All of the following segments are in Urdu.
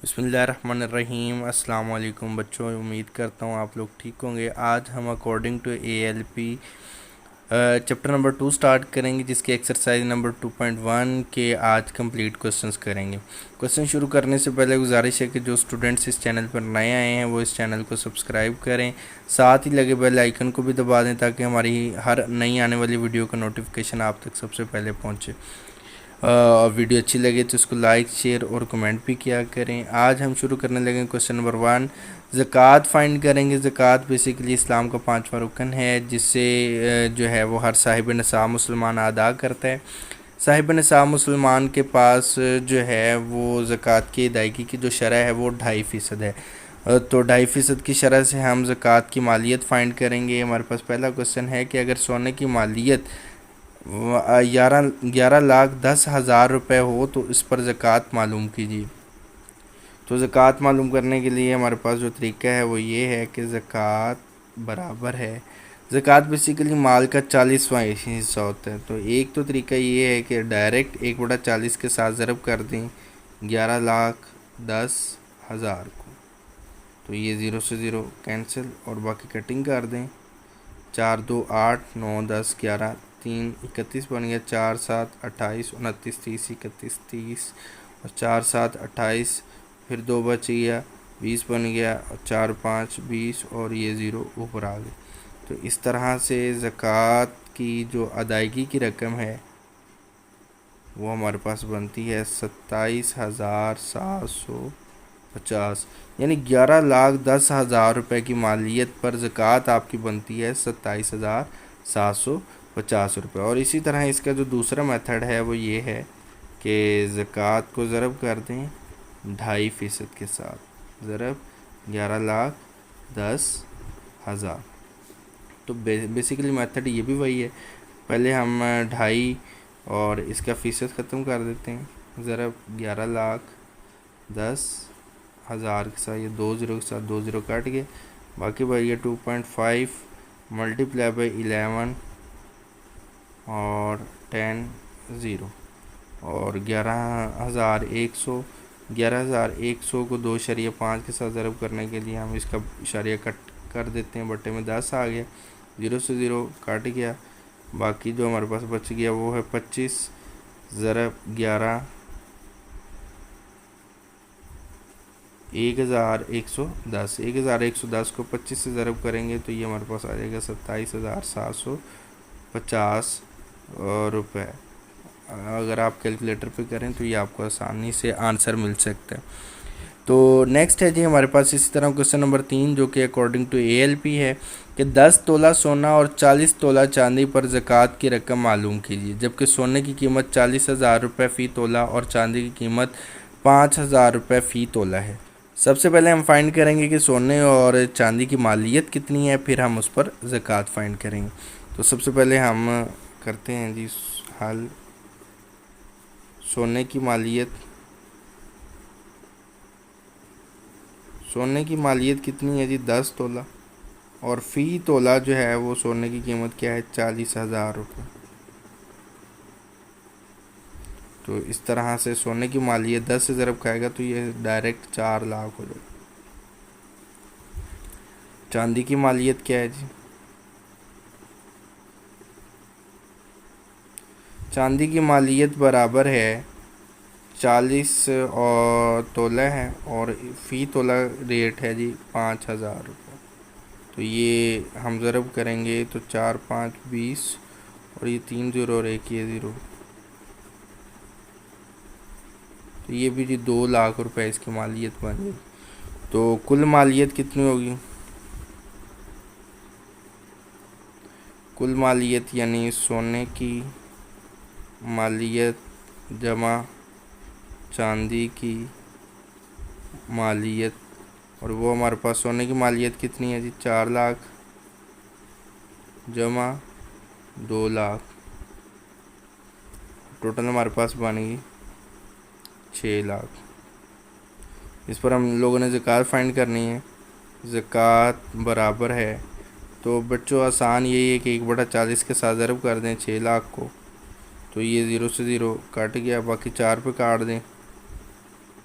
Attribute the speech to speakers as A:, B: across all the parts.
A: بسم اللہ الرحمن الرحیم۔ السلام علیکم بچوں، امید کرتا ہوں آپ لوگ ٹھیک ہوں گے۔ آج ہم according to A L P chapter number 2 start کریں گے، جس کے ایکسرسائز نمبر 2.1 کے آج کمپلیٹ کوسچنس کریں گے۔ کوسچن شروع کرنے سے پہلے گزارش ہے کہ جو اسٹوڈنٹس اس چینل پر نئے آئے ہیں وہ اس چینل کو سبسکرائب کریں، ساتھ ہی لگے بیل آئیکن کو بھی دبا دیں تاکہ ہماری ہر نئی آنے والی ویڈیو کا نوٹیفیکیشن آپ تک سب سے پہلے پہنچے۔ ویڈیو اچھی لگے تو اس کو لائک، شیئر اور کمنٹ بھی کیا کریں۔ آج ہم شروع کرنے لگیں کوسچن نمبر 1، زکوٰۃ فائنڈ کریں گے۔ زکوٰۃ بیسیکلی اسلام کا 5واں رکن ہے، جس سے جو ہے وہ ہر صاحب نصاب مسلمان ادا کرتا ہے۔ صاحب نصاب مسلمان کے پاس جو ہے وہ زکوٰۃ کی ادائیگی کی جو شرح ہے وہ 2.5% ہے، تو 2.5% کی شرح سے ہم زکوٰۃ کی مالیت فائنڈ کریں گے۔ ہمارے پاس پہلا کوسچن ہے کہ اگر سونے کی مالیت 11,10,000 روپے ہو تو اس پر زکوٰۃ معلوم کیجیے۔ تو زکوٰۃ معلوم کرنے کے لیے ہمارے پاس جو طریقہ ہے وہ یہ ہے کہ زکوٰۃ برابر ہے، زکوٰۃ بیسیکلی مال کا 40واں حصہ ہوتا ہے، تو ایک تو طریقہ یہ ہے کہ ڈائریکٹ 1/40 کے ساتھ ضرب کر دیں 11,10,000 کو، تو یہ 0 سے 0 کینسل اور باقی کٹنگ کر دیں۔ 4 2 8 9 10 11 3 31 بن گیا، 4 7 28 29 30 31 30 اور 4 7 28، پھر 2 بچ گیا 20 بن گیا، اور 4 5 20 اور یہ 0 اوپر آ گیا۔ تو اس طرح سے زکوٰۃ کی جو ادائیگی کی رقم ہے وہ ہمارے پاس بنتی ہے 27,750، یعنی 11,10,000 روپے کی مالیت پر زکوٰۃ آپ کی بنتی ہے 27,750 روپے۔ اور اسی طرح اس کا جو دوسرا میتھڈ ہے وہ یہ ہے کہ زکوٰۃ کو ضرب کر دیں 2.5% کے ساتھ، ضرب 11,10,000۔ تو بیسیکلی میتھڈ یہ بھی وہی ہے، پہلے ہم 2.5 اور اس کا فیصد ختم کر دیتے ہیں، ضرب 11,10,000 کے ساتھ، یہ 2 0 کے ساتھ 2 0 کٹ گئے، باقی بھائی یہ 2.5 ملٹیپلائی بائی 11 اور 10 0 اور 11,100 کو 2.5 کے ساتھ ضرب کرنے کے لیے ہم اس کا اشاریہ کٹ کر دیتے ہیں، بٹے میں 10 آ گیا، 0 سے 0 کٹ گیا، باقی جو ہمارے پاس بچ گیا وہ ہے 25 ضرب 11 1110 کو 25 سے ضرب کریں گے تو یہ ہمارے پاس آ جائے گا 27,750 روپے۔ اگر آپ کیلکولیٹر پہ کریں تو یہ آپ کو آسانی سے آنسر مل سکتا ہے۔ تو نیکسٹ ہے جی ہمارے پاس اسی طرح کوسچن نمبر 3، جو کہ according to A L P ہے کہ 10 تولہ سونا اور 40 تولہ چاندی پر زکوٰۃ کی رقم معلوم کیجیے، جبکہ سونے کی قیمت 40,000 روپے فی تولہ اور چاندی کی قیمت 5,000 روپے فی تولہ ہے۔ سب سے پہلے ہم فائنڈ کریں گے کہ سونے اور چاندی کی مالیت کتنی ہے، پھر ہم اس پر زکوٰۃ فائنڈ کریں گے۔ تو سب سے پہلے ہم کرتے ہیں جی حل۔ سونے کی مالیت کتنی ہے جی 10 تولہ، اور فی تولہ جو ہے وہ سونے کی قیمت کیا ہے 40,000 روپے۔ تو اس طرح سے سونے کی مالیت 10 سے ضرب کھائے گا تو یہ ڈائریکٹ 4 لاکھ ہو جائے گا۔ چاندی کی مالیت کیا ہے جی، چاندی کی مالیت برابر ہے 40 تولہ ہے اور فی تولہ ریٹ ہے جی 5,000 روپے۔ تو یہ ہم ضرب کریں گے تو 4 5 20 اور یہ 3 0 اور ایک یہ 0، تو یہ بھی جی 2 لاکھ روپے اس کی مالیت بن گئی۔ تو کل مالیت کتنی ہوگی، کل مالیت یعنی سونے کی مالیت جمع چاندی کی مالیت، اور وہ ہمارے پاس سونے کی مالیت کتنی ہے جی 4 لاکھ جمع 2 لاکھ، ٹوٹل ہمارے پاس بن گئی 6 لاکھ۔ اس پر ہم لوگوں نے زکوٰۃ فائنڈ کرنی ہے، زکوٰۃ برابر ہے، تو بچوں آسان یہی ہے کہ 1/40 کے ساتھ ضرب کر دیں 6 لاکھ کو، تو یہ 0 سے 0 کٹ گیا، باقی 4 پہ کاٹ دیں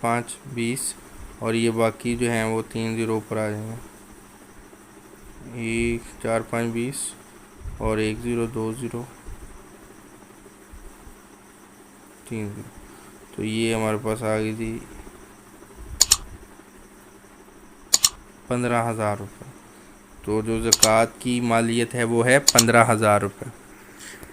A: 5 20, اور یہ باقی جو ہیں وہ 3 0 اوپر آ جائیں گے. 1 4 5 20 اور 1 0 2 0 3 0. تو یہ ہمارے پاس آ گئی تھی 15,000 روپے. تو جو زکوٰۃ کی مالیت ہے وہ ہے 15,000 روپے.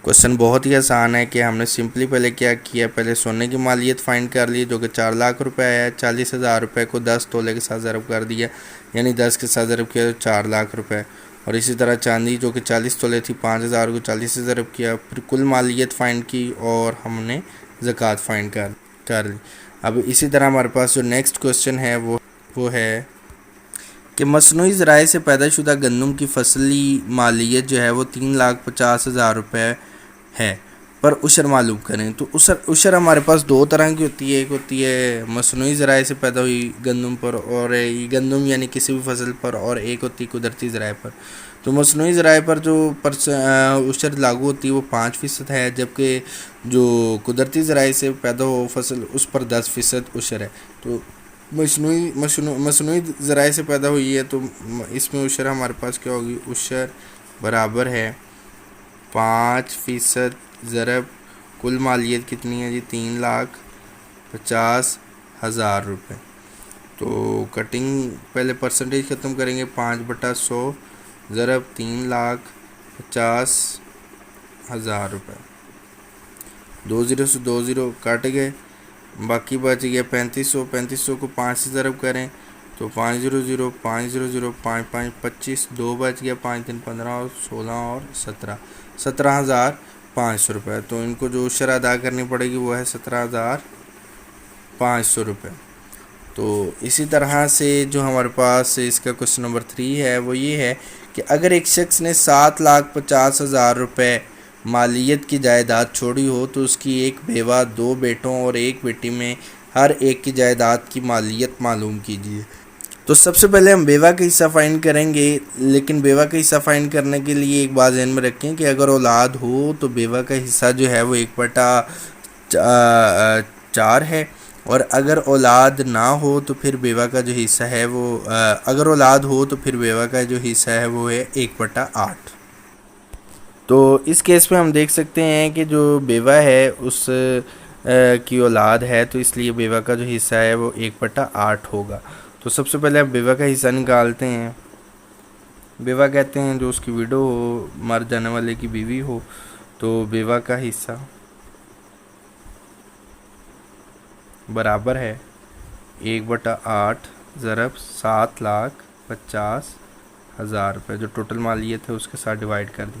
A: کوشچن بہت ہی آسان ہے کہ ہم نے سمپلی پہلے کیا کیا، پہلے سونے کی مالیت فائنڈ کر لی جو کہ 4 لاکھ روپے ہے. 40,000 روپے کو 10 تولے کے ساتھ ضرب کر دیا، یعنی 10 کے ساتھ ضرب کیا تو 4 لاکھ روپے. اور اسی طرح چاندی جو کہ 40 تولے تھی، 5,000 کو 40 سے ضرب کیا، پھر کل مالیت فائنڈ کی اور ہم نے زکوٰۃ فائنڈ کر لی. اب اسی طرح ہمارے پاس جو نیکسٹ کوشچن ہے وہ ہے کہ مصنوعی ذرائع سے پیدا شدہ گندم کی فصلی مالیت جو ہے وہ 3,50,000 روپے ہے، پر عشر معلوم کریں. تو عشر ہمارے پاس دو طرح کی ہوتی ہے. ایک ہوتی ہے مصنوعی ذرائع سے پیدا ہوئی گندم پر، اور گندم یعنی کسی بھی فصل پر، اور ایک ہوتی ہے قدرتی ذرائع پر. تو مصنوعی ذرائع پر جو عشر لاگو ہوتی ہے وہ 5% ہے، جبکہ جو قدرتی ذرائع سے پیدا ہو فصل اس پر 10% عشر ہے. تو مصنوعی ذرائع سے پیدا ہوئی ہے تو اس میں عشر ہمارے پاس کیا ہوگی، عشر برابر ہے 5% ضرب کل مالیت کتنی ہے جی 3,50,000 روپے. تو کٹنگ پہلے پرسنٹیج ختم کریں گے، 5/100 ضرب 3,50,000 روپے. 2 0 سے 2 0 کٹ گئے، باقی بچ گیا 3500. 3500 کو 5 سے ضرب کریں تو 5 0 0 5 0 0 5 5 25، 2 بچ گیا، 5 3 15 اور 16 اور 17,500 روپے. تو ان کو جو عشر ادا کرنی پڑے گی وہ ہے 17,500 روپے. تو اسی طرح سے جو ہمارے پاس اس کا کوشچن نمبر 3 ہے وہ یہ ہے کہ اگر ایک شخص نے 7,50,000 روپے مالیت کی جائیداد چھوڑی ہو تو اس کی ایک بیوہ، 2 بیٹوں اور 1 بیٹی میں ہر ایک کی جائیداد کی مالیت معلوم کیجیے. تو سب سے پہلے ہم بیوہ کا حصہ فائنڈ کریں گے، لیکن بیوہ کا حصہ فائنڈ کرنے کے لیے ایک بات ذہن میں رکھیں کہ اگر اولاد ہو تو بیوہ کا حصہ جو ہے وہ 1/4 ہے، اور اگر اولاد نہ ہو تو پھر بیوہ کا جو حصہ ہے وہ اگر اولاد ہو تو پھر بیوہ کا جو حصہ ہے وہ ہے 1/8. تو اس کیس میں ہم دیکھ سکتے ہیں کہ جو بیوہ ہے اس کی اولاد ہے، تو اس لیے بیوہ کا جو حصہ ہے وہ 1/8 ہوگا. تو سب سے پہلے آپ بیوہ کا حصہ نکالتے ہیں. بیوہ کہتے ہیں جو اس کی ویڈو ہو، مر جانے والے کی بیوی ہو. تو بیوہ کا حصہ برابر ہے 1/8 ضرب 7,50,000 روپے، جو ٹوٹل مالیت ہے اس کے ساتھ ڈیوائڈ کر دی.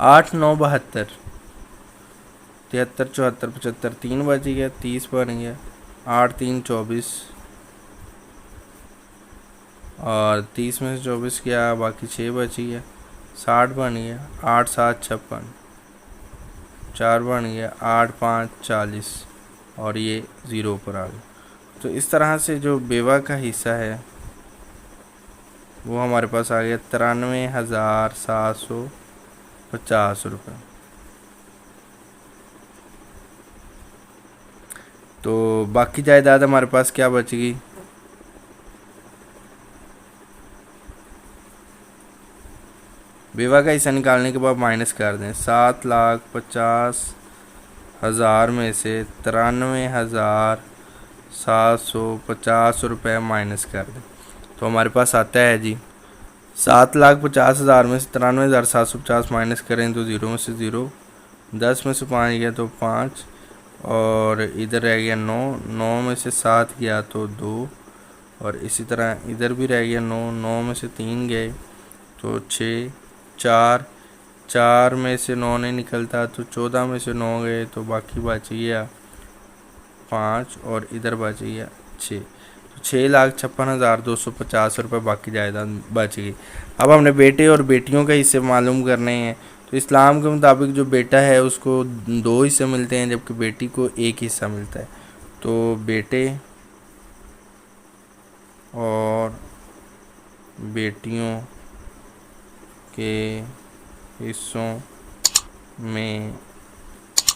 A: 8 9 72 73 74 75 3 بچ گیا، 30 بن گیا، 8 3 24 اور 30 میں سے 24 کیا، باقی 6 بچ گیا، 60 بن گیا، 8 7 56 4 بن گیا، 8 5 40 اور یہ 0 پر آ گیا. تو اس طرح سے جو بیوہ کا حصہ ہے وہ ہمارے پاس آ گیا 93,750 روپے. تو باقی جائیداد ہمارے پاس کیا بچ گئی، بیوہ کا حصہ نکالنے کے بعد مائنس کر دیں. 7,50,000 میں سے 93,750 روپے مائنس کر دیں تو ہمارے پاس آتا ہے جی 7,50,000 میں سے 93,750 مائنس کریں تو 0 میں سے 0، 10 میں سے 5 گیا تو 5، اور ادھر رہ گیا 9، 9 میں سے 7 گیا تو 2، اور اسی طرح ادھر بھی رہ گیا 9، 9 میں سے 3 گئے تو 6، 4 میں سے 9 نہیں نکلتا تو 14 میں سے 9 گئے تو باقی بچ گیا 5، اور ادھر بچ گیا 6. 6,56,250 روپے باقی جائیداد بچ گئی. اب ہم نے بیٹے اور بیٹیوں کا حصے معلوم کرنے ہیں. تو اسلام کے مطابق جو بیٹا ہے اس کو 2 حصے ملتے ہیں، جبکہ بیٹی کو 1 حصہ ملتا ہے. تو بیٹے اور بیٹیوں کے حصوں میں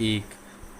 A: 1,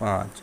A: 5।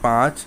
A: 5,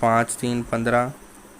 A: 5 3 15,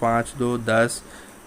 A: 5 2 10,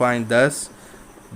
A: 5 10,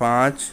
A: 5,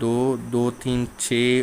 A: 2 2 3 6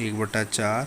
A: 1/4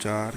A: 4,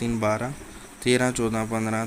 A: 3 12, 13 14 15,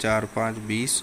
A: 4 5 20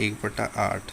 A: 1/8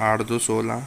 A: 8 2 16,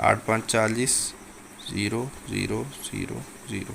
A: 8 5 40, 0 0 0 0।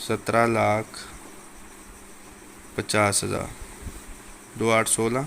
A: 17,50,000, 2 8 16,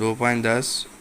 A: 2 5 10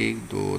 A: 1 2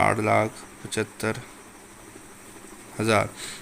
A: 8,75,000।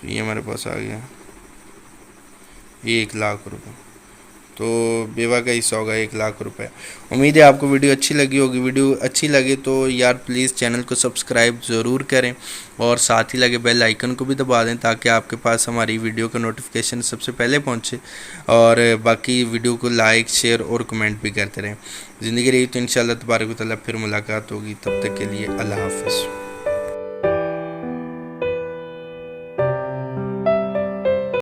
A: تو یہ ہمارے پاس آ گیا 1,00,000 روپے. تو بیوہ کا حصہ ہوگا 1,00,000 روپے. امید ہے آپ کو ویڈیو اچھی لگی ہوگی. ویڈیو اچھی لگے تو یار پلیز چینل کو سبسکرائب ضرور کریں اور ساتھ ہی لگے بیل آئیکن کو بھی دبا دیں تاکہ آپ کے پاس ہماری ویڈیو کا نوٹیفیکیشن سب سے پہلے پہنچے. اور باقی ویڈیو کو لائک شیئر اور کمنٹ بھی کرتے رہیں. زندگی رہی تو انشاءاللہ تبارک و تعالیٰ پھر ملاقات ہوگی. تب تک کے لیے اللہ حافظ.